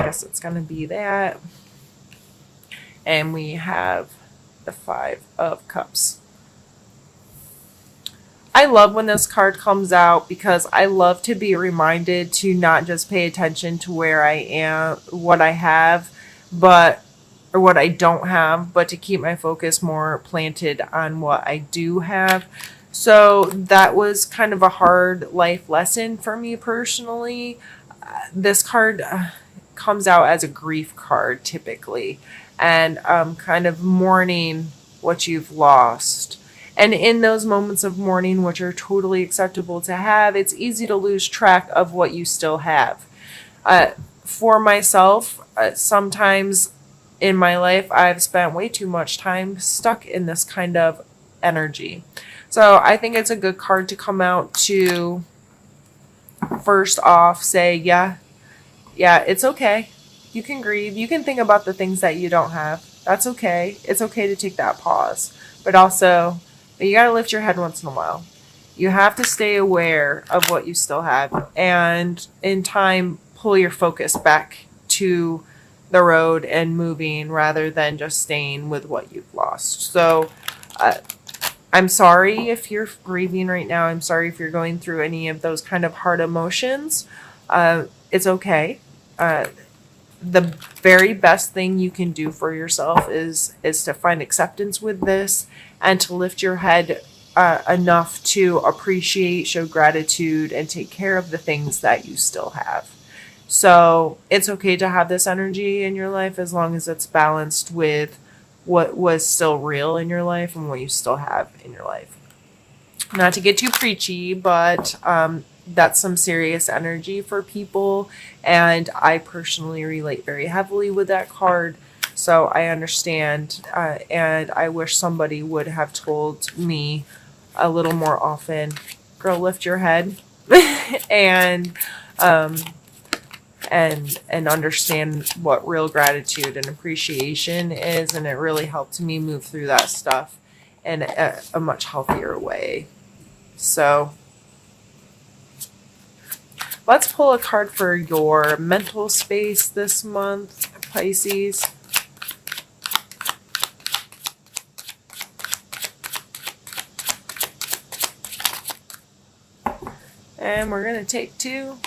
guess it's going to be that. And we have the 5 of Cups. I love when this card comes out because I love to be reminded to not just pay attention to where I am, what I have, or what I don't have, but to keep my focus more planted on what I do have. So that was kind of a hard life lesson for me personally. This card comes out as a grief card typically, and kind of mourning what you've lost. And in those moments of mourning, which are totally acceptable to have, it's easy to lose track of what you still have. For myself, sometimes in my life, I've spent way too much time stuck in this kind of energy. So I think it's a good card to come out to, first off, say, yeah, it's okay. You can grieve. You can think about the things that you don't have. That's okay. It's okay to take that pause. But also, you got to lift your head once in a while. You have to stay aware of what you still have. And in time, pull your focus back to the road and moving rather than just staying with what you've lost. So I'm sorry if you're grieving right now. I'm sorry if you're going through any of those kind of hard emotions. It's okay. The very best thing you can do for yourself is to find acceptance with this and to lift your head enough to appreciate, show gratitude, and take care of the things that you still have. So it's okay to have this energy in your life as long as it's balanced with what was still real in your life and what you still have in your life. Not to get too preachy, but that's some serious energy for people. And I personally relate very heavily with that card. So I understand. And I wish somebody would have told me a little more often, girl, lift your head and understand what real gratitude and appreciation is. And it really helped me move through that stuff in a much healthier way. So let's pull a card for your mental space this month, Pisces. And we're going to take 2.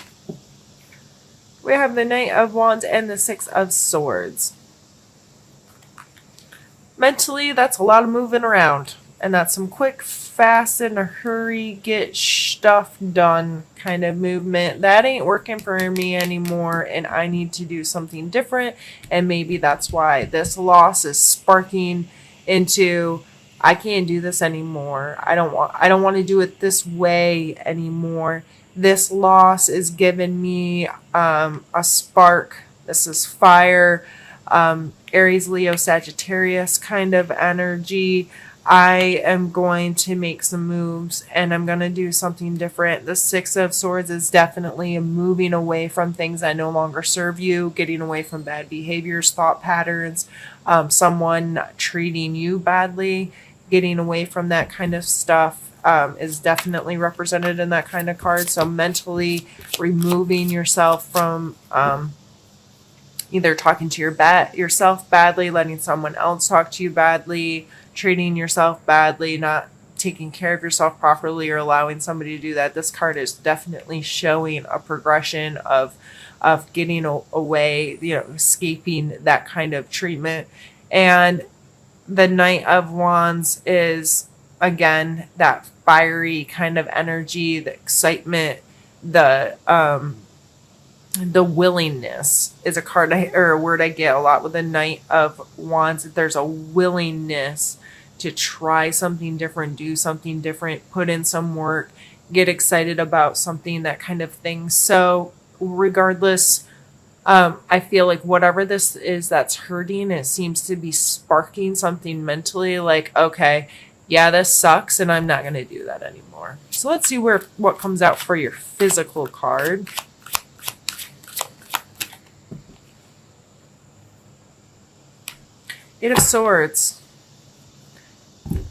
We have the Knight of Wands and the 6 of Swords. Mentally, that's a lot of moving around. And that's some quick, fast, in a hurry, get stuff done kind of movement. That ain't working for me anymore, and I need to do something different. And maybe that's why this loss is sparking into, I can't do this anymore. I don't want to do it this way anymore. This loss is giving me a spark. This is fire, Aries, Leo, Sagittarius kind of energy. I am going to make some moves and I'm going to do something different. The 6 of Swords is definitely moving away from things that no longer serve you, getting away from bad behaviors, thought patterns, someone treating you badly, getting away from that kind of stuff is definitely represented in that kind of card. So mentally removing yourself from either talking to yourself badly, letting someone else talk to you badly, treating yourself badly, not taking care of yourself properly, or allowing somebody to do that. This card is definitely showing a progression of getting away, escaping that kind of treatment. And the Knight of Wands is, again, that fiery kind of energy, the excitement, the willingness is a word I get a lot with the Knight of Wands. There's a willingness to try something different, do something different, put in some work, get excited about something, that kind of thing. So regardless, I feel like whatever this is that's hurting, it seems to be sparking something mentally, like, okay, yeah, this sucks and I'm not going to do that anymore. So let's see what comes out for your physical card. Eight of Swords.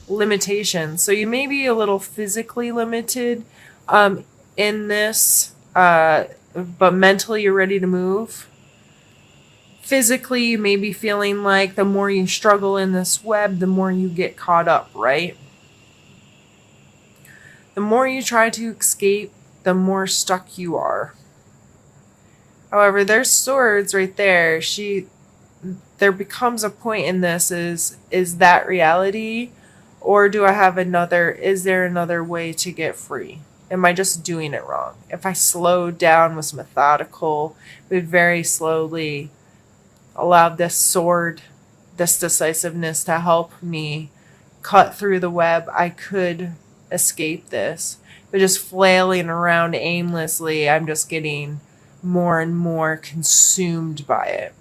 Limitations. So you may be a little physically limited in this, but mentally you're ready to move. physically, you may be feeling like the more you struggle in this web, the more you get caught up, right? The more you try to escape, the more stuck you are. However, there's swords right there. There becomes a point in this, is that reality? Or do I have is there another way to get free? Am I just doing it wrong? If I slowed down, was methodical, would very slowly allowed this sword, this decisiveness to help me cut through the web, I could escape this. But just flailing around aimlessly, I'm just getting more and more consumed by it.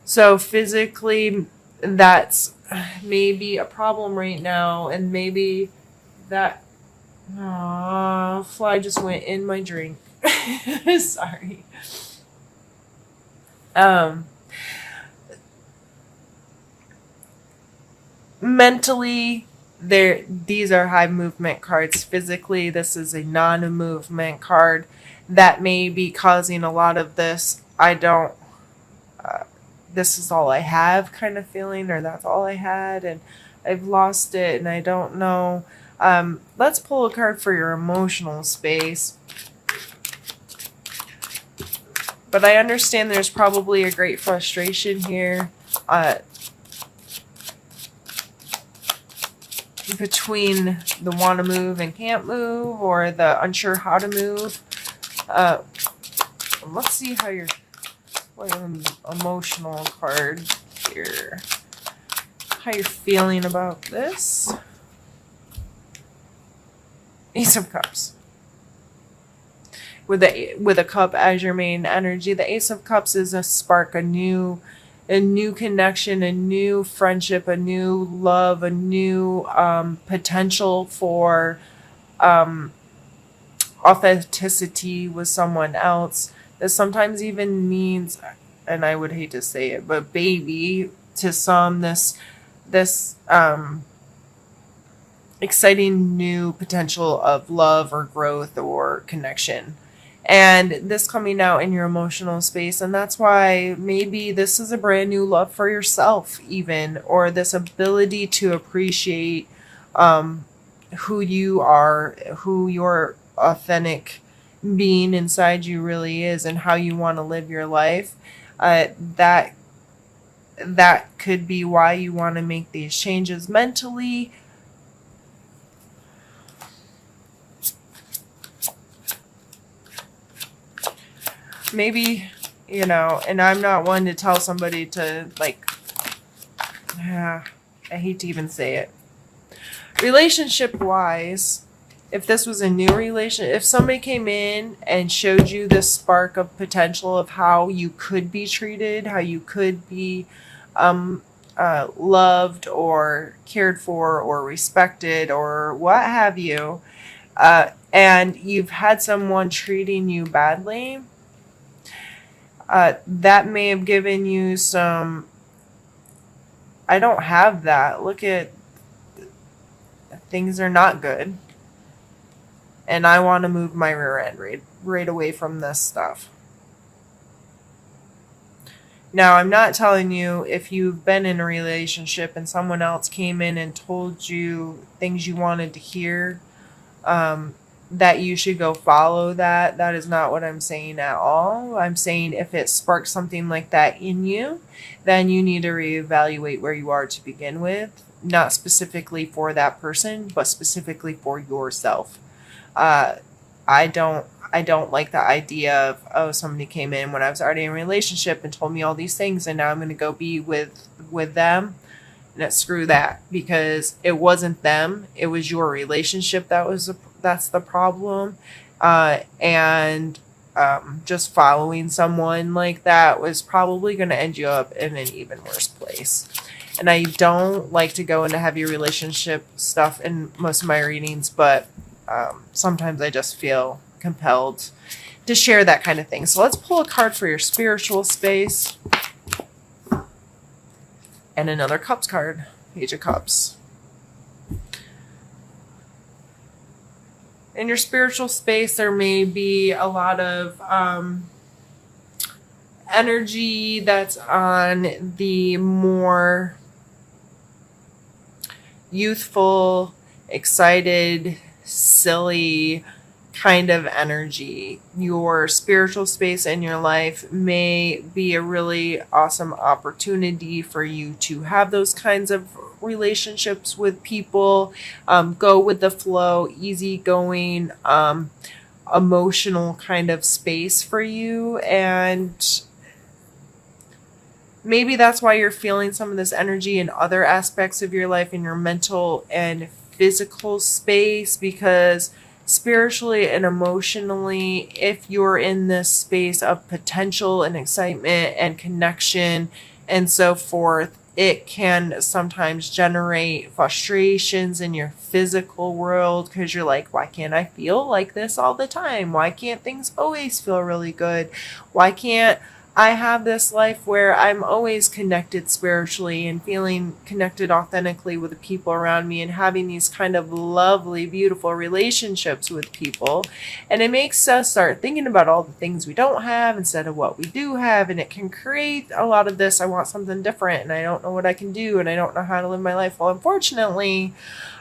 So physically, that's maybe a problem right now, and maybe that fly just went in my drink. Sorry. Mentally, these are high movement cards. Physically, this is a non-movement card that may be causing a lot of this this is all I have kind of feeling, or that's all I had and I've lost it and I don't know. Let's pull a card for your emotional space. But I understand there's probably a great frustration here between the want to move and can't move, or the unsure how to move. Let's see how your emotional card here. How you're feeling about this. Ace of Cups. With a cup as your main energy, the Ace of Cups is a spark, a new connection, a new friendship, a new love, a new potential for authenticity with someone else. That sometimes even means, and I would hate to say it, but baby to some, this exciting new potential of love or growth or connection. And this coming out in your emotional space. And that's why maybe this is a brand new love for yourself even, or this ability to appreciate who you are, who your authentic being inside you really is, and how you want to live your life. That could be why you want to make these changes mentally. Maybe, and I'm not one to tell somebody to, I hate to even say it. Relationship-wise, if this was a new if somebody came in and showed you this spark of potential of how you could be treated, how you could be loved or cared for or respected or what have you, and you've had someone treating you badly, that may have given you some, I don't have that. Look at, things are not good. And I want to move my rear end right away from this stuff. Now, I'm not telling you if you've been in a relationship and someone else came in and told you things you wanted to hear, that you should go follow that. That is not what I'm saying at all. I'm saying if it sparks something like that in you, then you need to reevaluate where you are to begin with. Not specifically for that person, but specifically for yourself. I don't like the idea of, somebody came in when I was already in a relationship and told me all these things, and now I'm going to go be with them. Screw that, because it wasn't them. It was your relationship that's the problem. And just following someone like that was probably going to end you up in an even worse place. And I don't like to go into heavy relationship stuff in most of my readings, but sometimes I just feel compelled to share that kind of thing. So let's pull a card for your spiritual space. And another Cups card, Page of Cups. In your spiritual space, there may be a lot of energy that's on the more youthful, excited, silly kind of energy. Your spiritual space in your life may be a really awesome opportunity for you to have those kinds of relationships with people. Go with the flow, easygoing, emotional kind of space for you. And maybe that's why you're feeling some of this energy in other aspects of your life, in your mental and physical space, because spiritually and emotionally, if you're in this space of potential and excitement and connection and so forth, it can sometimes generate frustrations in your physical world, because you're like, why can't I feel like this all the time? Why can't things always feel really good? Why can't I have this life where I'm always connected spiritually and feeling connected authentically with the people around me and having these kind of lovely, beautiful relationships with people? And it makes us start thinking about all the things we don't have instead of what we do have. And it can create a lot of this, I want something different and I don't know what I can do and I don't know how to live my life. Well, unfortunately,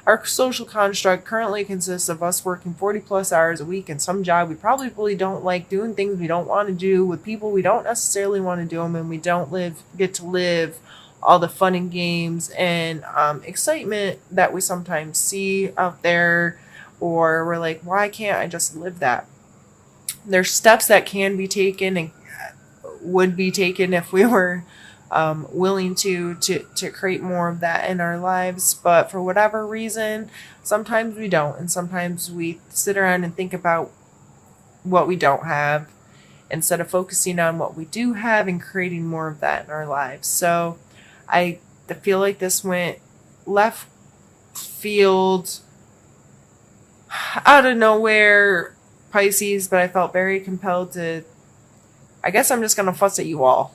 our social construct currently consists of us working 40 plus hours a week in some job we probably don't like, doing things we don't want to do with people we don't necessarily want to do them, and we don't get to live all the fun and games and excitement that we sometimes see out there. Or we're like, why can't I just live that? There's steps that can be taken and would be taken if we were willing to create more of that in our lives. But for whatever reason, sometimes we don't. And sometimes we sit around and think about what we don't have instead of focusing on what we do have and creating more of that in our lives. So I feel like this went left field, out of nowhere, Pisces, but I felt very compelled to, I guess I'm just going to fuss at you all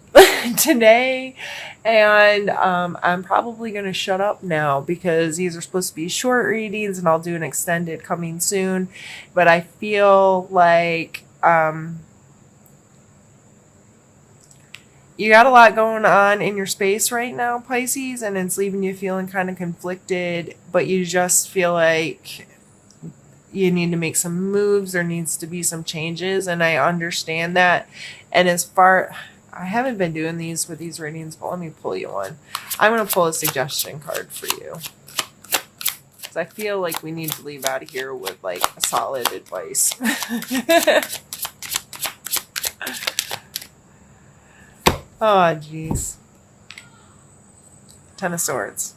today. And I'm probably going to shut up now because these are supposed to be short readings and I'll do an extended coming soon. But I feel like you got a lot going on in your space right now, Pisces, and it's leaving you feeling kind of conflicted, but you just feel like you need to make some moves. There needs to be some changes, and I understand that. And I haven't been doing these with these readings, but let me pull you one. I'm going to pull a suggestion card for you, because I feel like we need to leave out of here with like a solid advice. Oh, jeez. Ten of Swords.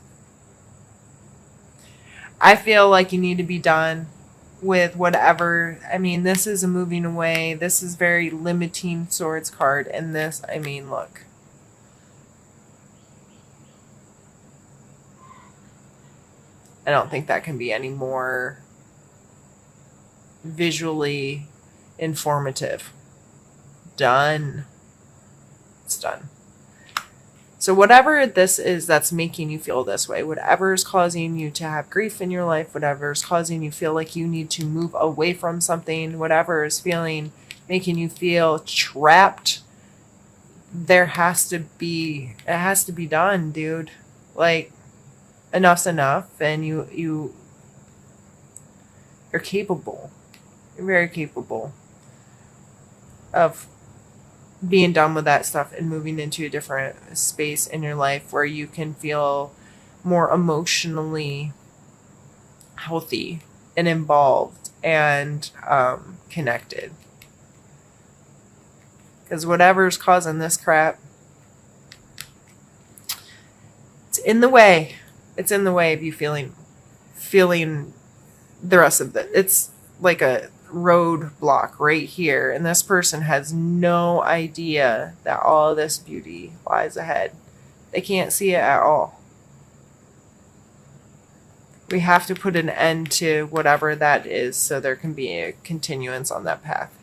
I feel like you need to be done with whatever. I mean, this is a moving away. This is very limiting Swords card. And this, I mean, look. I don't think that can be any more visually informative. Done. It's done. So whatever this is that's making you feel this way, whatever is causing you to have grief in your life, whatever is causing you feel like you need to move away from something, whatever is making you feel trapped, it has to be done, dude. Like, enough's enough, and you're capable. You're very capable of being done with that stuff and moving into a different space in your life where you can feel more emotionally healthy and involved and connected. Because whatever's causing this crap, it's in the way. It's in the way of you feeling the rest of it. It's like a roadblock right here, and this person has no idea that all of this beauty lies ahead. They can't see it at all. We have to put an end to whatever that is so there can be a continuance on that path.